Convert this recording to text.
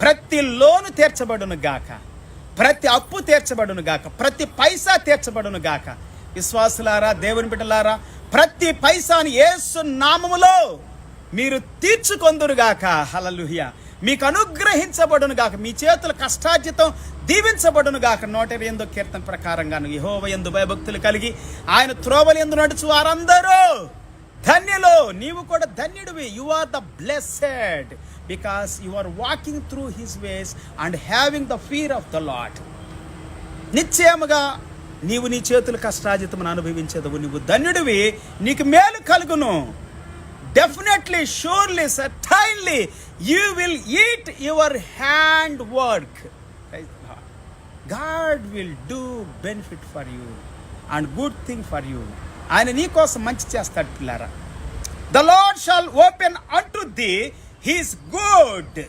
ప్రతి లోను తీర్చబడును గాక, ప్రతి అప్పు తీర్చబడును గాక, ప్రతి పైసా తీర్చబడును గాక. విశ్వాసులారా, దేవుని బిడ్డలారా, ప్రతి పైసాని యేసు నామములో మీరు తీర్చుకొందురు గాక. హల్లెలూయా. మీకు అనుగ్రహించబడును గాక, మీ చేతుల కష్టార్జితం దీవించబడును గాక. 108వ కీర్తన ప్రకారంగాను యెహోవా యందు భయభక్తులు కలిగి ఆయన త్రోవల యందు నడుచు వారందరూ ధన్యులు. నీవు కూడా ధన్యుడివి. You are the blessed because you are walking through his ways and having the fear of the Lord. నిశ్చయముగా నీవు నీ చేతుల కష్టార్జితమును అనుభవించేదవు. నీవు ధన్యుడివి, నీకు మేలు కలుగును. Definitely, surely, certainly you will eat your hand work. God will do benefit for you and good thing for you. ఆయన నీ కోసం మంచి చేస్తాడు పిల్లారా. The lord shawl open unto థీ his good